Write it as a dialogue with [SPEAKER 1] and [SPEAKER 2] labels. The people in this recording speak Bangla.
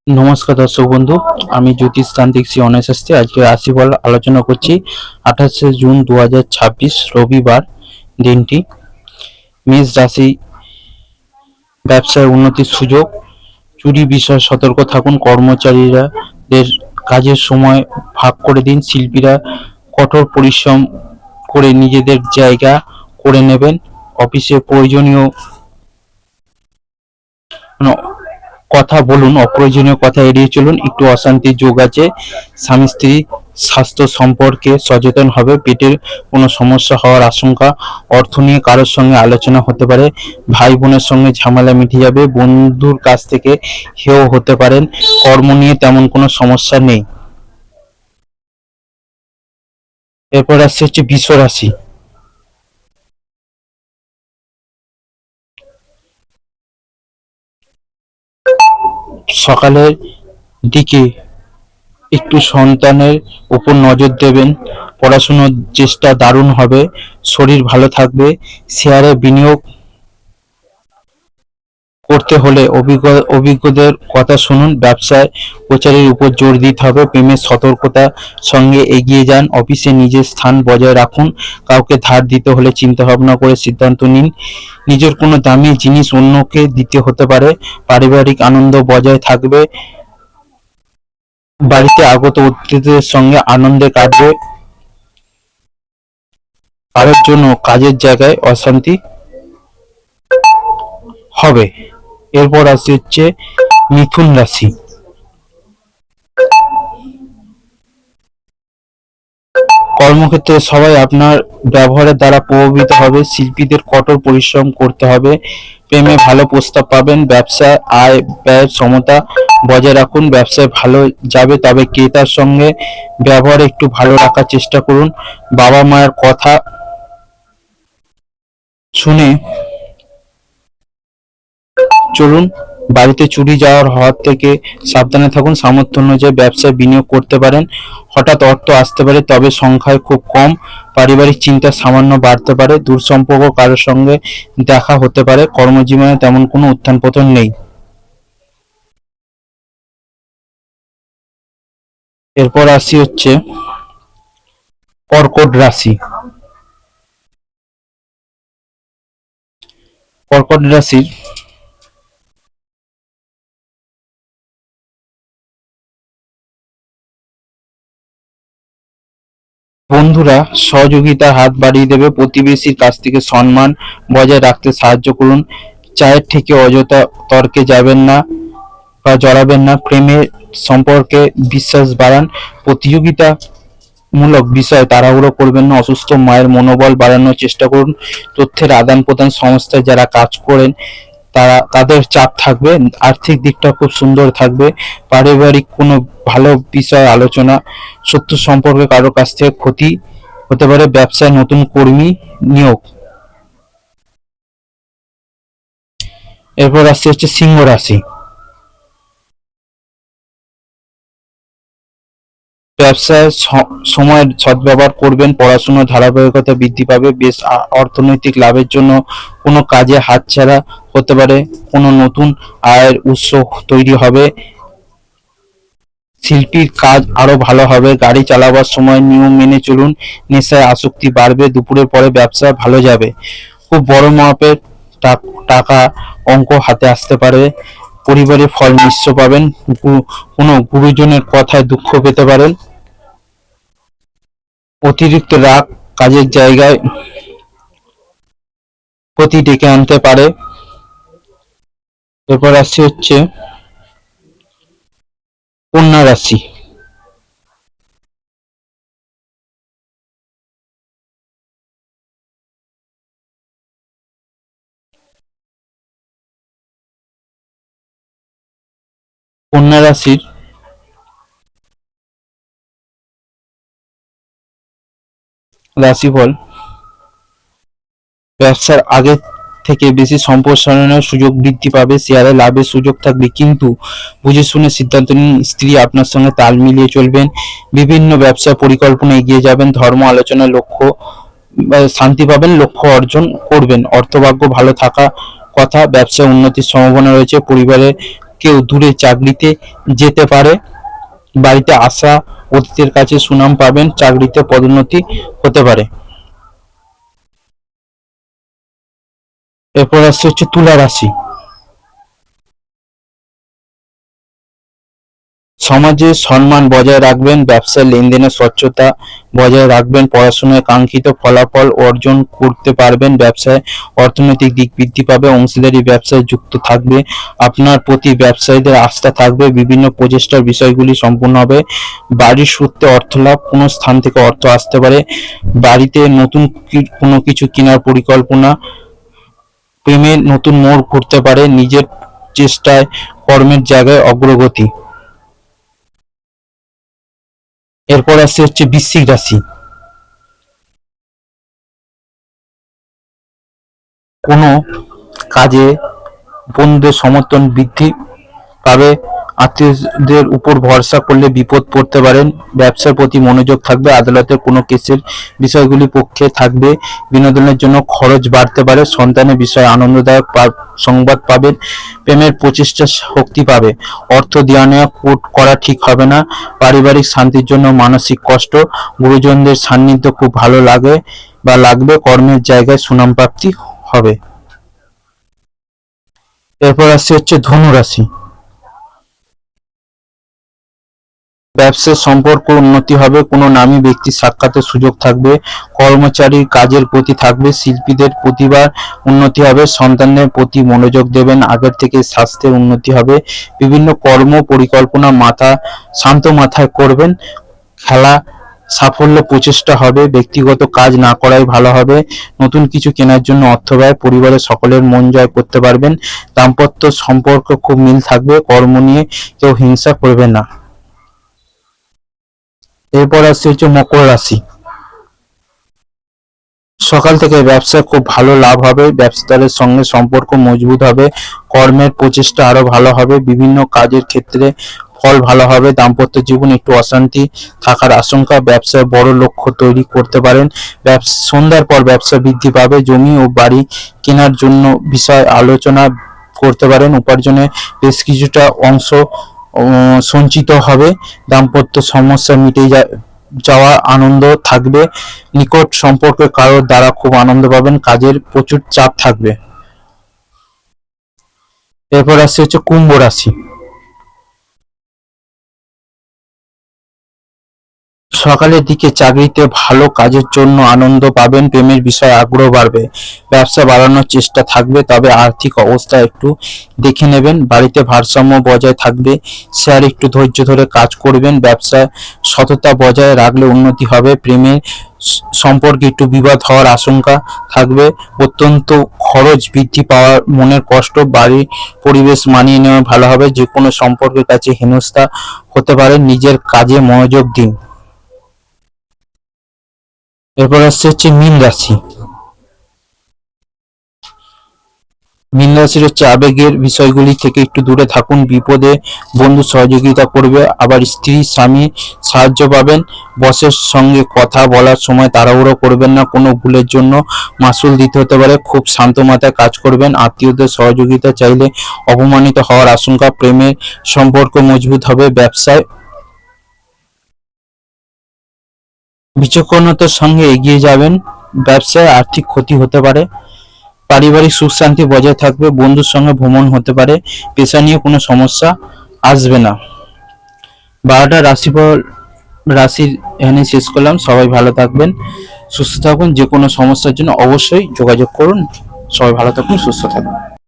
[SPEAKER 1] নমস্কার দর্শক বন্ধু, আমি জ্যোতিষতান্ত্রিক শ্রী অনেশ শাস্ত্রী। আজকে রাশিফল আলোচনা করছি। 28শে জুন 2026 রবিবার দিনটি। মেষ রাশি, ব্যবসায় উন্নতির সুযোগ। চুরি বিষয়ে সতর্ক থাকুন। কর্মচারীদের কাজের সময় ভাগ করে দিন। শিল্পীরা কঠোর পরিশ্রম করে নিজেদের জায়গা করে নেবেন। অফিসে প্রয়োজনীয় কথা বলুন, অপ্রয়োজনীয় কথা এড়িয়ে চলুন। একটু অশান্তির যোগ আছে। স্বামী স্ত্রী স্বাস্থ্য সম্পর্কে সচেতন হবে। পেটের কোনো সমস্যা হওয়ার আশঙ্কা। অর্থ নিয়ে কারোর সঙ্গে আলোচনা হতে পারে। ভাই বোনের সঙ্গে ঝামেলা মিটে যাবে। বন্ধুর কাছ থেকে হেয় হতে পারেন। কর্ম নিয়ে তেমন কোনো সমস্যা নেই। এরপর আসছে হচ্ছে বৃষ রাশি। সকালের দিকে একটু সন্তানের উপর নজর দেবেন। পড়াশোনার চেষ্টা দারুণ হবে। শরীর ভালো থাকবে। শেয়ারে বিনিয়োগ করতে হলে অভিজ্ঞদের কথা শুনুন। ব্যবসায় প্রচারের উপর জোর দিতে হবে। প্রেমের সতর্কতার সঙ্গে এগিয়ে যান। অফিসে নিজের স্থান বজায় রাখুন। কাউকে ধার দিতে হলে চিন্তা ভাবনা করে সিদ্ধান্ত নিন। নিজের কোনো দামি জিনিস অন্যকে দিতে হতে পারে। পারিবারিক আনন্দ বজায় থাকবে। বাড়িতে আগত অতিথিদের সঙ্গে আনন্দে কাটবে। কারোর জন্য কাজের জায়গায় অশান্তি হবে। এরপর আসছে হচ্ছে মিথুন রাশি। কর্মক্ষেত্রে সবাই আপনার ব্যবহারের দ্বারা প্রভাবিত হবে। শিল্পীদের কঠোর পরিশ্রম করতে হবে। প্রেমে ভালো প্রস্তাব পাবেন। ব্যবসায় আয় ব্যয়ের সমতা বজায় রাখুন। ব্যবসায় ভালো যাবে, তবে ক্রেতার সঙ্গে ব্যবহার একটু ভালো রাখার চেষ্টা করুন। বাবা মায়ের কথা শুনে চলুন। বাড়িতে চুরি যাওয়ার হাত থেকে সাবধানে থাকুন। সামর্থ্য অনুযায়ী ব্যবসায় বিনিয়োগ করতে পারেন। হঠাৎ অর্থ আসতে পারে, তবে সংখ্যায় খুব কম। পারিবারিক চিন্তা সামান্য বাড়তে পারে। দূরসম্পর্ক কারোর সঙ্গে দেখা হতে পারে। কর্মজীবনে তেমন কোনো উত্থান পতন নেই। এরপর আসি হচ্ছে কর্কট রাশি। কর্কট রাশির বন্ধুরা সহযোগিতার হাত বাড়িয়ে দেবে। প্রতিবেশীর কাছ থেকে সম্মান বজায় রাখতে সাহায্য করুন। চায়ের থেকে অযথা তর্কে যাবেন না বা জড়াবেন না। প্রেমের সম্পর্কে বিশ্বাস বাড়ান। প্রতিযোগিতামূলক বিষয় তাড়াহুড়ো করবেন না। অসুস্থ মায়ের মনোবল বাড়ানোর চেষ্টা করুন। তথ্যের আদান প্রদান সংস্থায় যারা কাজ করেন তাদের চাপ থাকবে। আর্থিক দিকটা খুব সুন্দর থাকবে। পারিবারিক কোনো ভালো বিষয় আলোচনা। শত্রু সম্পর্কে কারো কাছ থেকে ক্ষতি হতে পারে। ব্যবসায় নতুন কর্মী নিয়োগ। এরপর আসছে হচ্ছে সিংহ রাশি। ব্যবসায় সময়ের সদ্ব্যবহার করবেন। পড়াশোনার ধারাবাহিকতা বৃদ্ধি পাবে। বেশ অর্থনৈতিক লাভের জন্য কোনো কাজে হাতছাড়া হতে পারে। কোনো নতুন আয়ের উৎস তৈরি হবে। শিল্পীর কাজ আরো ভালো হবে। গাড়ি চালাবার সময় নিয়ম মেনে চলুন। নেশায় আসক্তি বাড়বে। দুপুরের পরে ব্যবসা ভালো যাবে। খুব বড় মাপের টাকা অঙ্ক হাতে আসতে পারে। পরিবারের ফল মিশ্র পাবেন। কোনো গুরুজনের কথায় দুঃখ পেতে পারেন। অতিরিক্ত রাগ কাজের জায়গায় ক্ষতি ডেকে আনতে পারে। এরপর আসছে হচ্ছে কন্যা রাশি। কন্যা রাশির রাশিফল। ব্যবসার আগে থেকে বেশি সম্প্রসারণের সুযোগ বৃদ্ধি পাবে। শেয়ারে লাভের সুযোগ থাকবে, কিন্তু বুঝে শুনে সিদ্ধান্ত নিন। স্ত্রী আপনার সঙ্গে তাল মিলিয়ে চলবেন। বিভিন্ন ব্যবসায় পরিকল্পনা এগিয়ে যাবেন। ধর্ম আলোচনায় লক্ষ্য শান্তি পাবেন। লক্ষ্য অর্জন করবেন। অর্থভাগ্য ভালো থাকা কথা। ব্যবসায় উন্নতির সম্ভাবনা রয়েছে। পরিবারের কেউ দূরে চাকরিতে যেতে পারে, বাড়িতে আসা অতিথির কাছে সুনাম পাবেন, চাকরিতে পদোন্নতি হতে পারে। এরপর আসছে হচ্ছে তুলা রাশি। সমাজে সম্মান বজায় রাখবেন, ব্যবসায় লেনদেনে স্বচ্ছতা বজায় রাখবেন, পড়াশোনায় কাঙ্ক্ষিত ফলাফল অর্জন করতে পারবেন, ব্যবসায় অর্থনৈতিক দিক বৃদ্ধি পাবে, অংশীদারি ব্যবসায় যুক্ত থাকবে, আপনার প্রতি ব্যবসায়ীদের আস্থা থাকবে, বিভিন্ন প্রচেষ্টার বিষয়গুলি সম্পূর্ণ হবে, বাড়ির সূত্রে অর্থ লাভ, কোনো স্থান থেকে অর্থ আসতে পারে, বাড়িতে নতুন কোনো কিছু কেনার পরিকল্পনা, প্রেমে নতুন মোড় ঘুরতে পারে, নিজের চেষ্টায় কর্মের জায়গায় অগ্রগতি। এরপর আসছে হচ্ছে বৃশ্চিক রাশি। কোনো কাজে বন্ধুদের সমর্থন বৃদ্ধি পাবে, আত্মীয়দের উপর ভরসা করলে বিপদ পড়তে পারেন, ব্যবসার প্রতি মনোযোগ থাকবে, আদালতের কোনো কেসের বিষয়গুলি পক্ষে থাকবে, বিনোদনের জন্য খরচ বাড়তে পারে, সন্তানের বিষয়ে আনন্দদায়ক সংবাদ পাবেন, প্রেমের প্রচেষ্টা শক্তি পাবে, অর্থ দেওয়া নেওয়া করা ঠিক হবে না, পারিবারিক শান্তির জন্য মানসিক কষ্ট, গুরুজনদের সান্নিধ্য খুব ভালো লাগে বা লাগবে, কর্মের জায়গায় সুনাম প্রাপ্তি হবে। এরপর আসছে হচ্ছে ধনু রাশি। ব্যবসার সম্পর্ক উন্নতি হবে, কোনো নামী ব্যক্তির সাক্ষাতের সুযোগ থাকবে, কর্মচারীর কাজের প্রতি থাকবে, শিল্পীদের প্রতিভার উন্নতি হবে, সন্তানদের প্রতি মনোযোগ দেবেন, আগের থেকে স্বাস্থ্যের উন্নতি হবে, বিভিন্ন কর্ম পরিকল্পনা শান্ত মাথায় করবেন, খেলা সাফল্য প্রচেষ্টা হবে, ব্যক্তিগত কাজ না করাই ভালো হবে, নতুন কিছু কেনার জন্য অর্থ ব্যয়, পরিবারের সকলের মন জয় করতে পারবেন, দাম্পত্য সম্পর্ক খুব মিল থাকবে, কর্ম নিয়ে কেউ হিংসা করবে না। এরপর আসছে হচ্ছে মকর রাশি। সকাল থেকে ব্যবসায় খুব ভালো লাভ হবে, ব্যবসাদারের সঙ্গে সম্পর্ক মজবুত হবে, কর্মের প্রচেষ্টা আরো ভালো হবে, বিভিন্ন কাজের ক্ষেত্রে ফল ভালো হবে, দাম্পত্য জীবন একটু অশান্তি থাকার আশঙ্কা, ব্যবসায় বড় লক্ষ্য তৈরি করতে পারেন, সন্ধ্যার পর ব্যবসা বৃদ্ধি পাবে, জমি ও বাড়ি কেনার জন্য বিষয় আলোচনা করতে পারেন, উপার্জনে বেশ কিছুটা অংশ সঞ্চিত হবে, দাম্পত্য সমস্যা মিটে যাওয়া আনন্দ থাকবে, নিকট সম্পর্কে কারোর দ্বারা খুব আনন্দ পাবেন, কাজের প্রচুর চাপ থাকবে। এরপর আসছে হচ্ছে কুম্ভ রাশি। সকালের দিকে চাকরিতে ভালো কাজের জন্য আনন্দ পাবেন, প্রেমের বিষয়ে আগ্রহ বাড়বে, ব্যবসা বাড়ানোর চেষ্টা থাকবে, তবে আর্থিক অবস্থা একটু দেখে নেবেন, বাড়িতে ভারসাম্য বজায় থাকবে, স্যার একটু ধৈর্য ধরে কাজ করবেন, ব্যবসায় সততা বজায় রাখলে উন্নতি হবে, প্রেমের সম্পর্কে একটু বিবাদ হওয়ার আশঙ্কা থাকবে, অত্যন্ত খরচ বৃদ্ধি পাওয়ার মনের কষ্ট, বাড়ির পরিবেশ মানিয়ে নেওয়া ভালো হবে, যে কোনো সম্পর্কের কাছে হেনস্থা হতে পারে, নিজের কাজে মনোযোগ দিন। এরপর আসছে হচ্ছে মীন রাশি। মীন রাশির হচ্ছে আবেগের বিষয়গুলি থেকে একটু দূরে থাকুন, বিপদে বন্ধু সহযোগিতা করবে, আবার স্ত্রী স্বামী সাহায্য পাবেন, বসের সঙ্গে কথা বলার সময় তাড়াহুড়ো করবেন না, কোনো ভুলের জন্য মাসুল দিতে হতে পারে, খুব শান্ত মাথায় কাজ করবেন, আত্মীয়দের সহযোগিতা চাইলে অপমানিত হওয়ার আশঙ্কা, প্রেমের সম্পর্ক মজবুত হবে, ব্যবসায় বিচক্ষণতার সঙ্গে এগিয়ে যাবেন, ব্যবসায় আর্থিক ক্ষতি হতে পারে, পারিবারিক সুখ শান্তি বজায় থাকবে, বন্ধুর সঙ্গে ভ্রমণ হতে পারে, পেশা নিয়ে কোনো সমস্যা আসবে না। 12টা রাশির এখানে শেষ করলাম। সবাই ভালো থাকবেন, সুস্থ থাকুন, যে কোনো সমস্যার জন্য অবশ্যই যোগাযোগ করুন। সবাই ভালো থাকুন, সুস্থ থাকুন।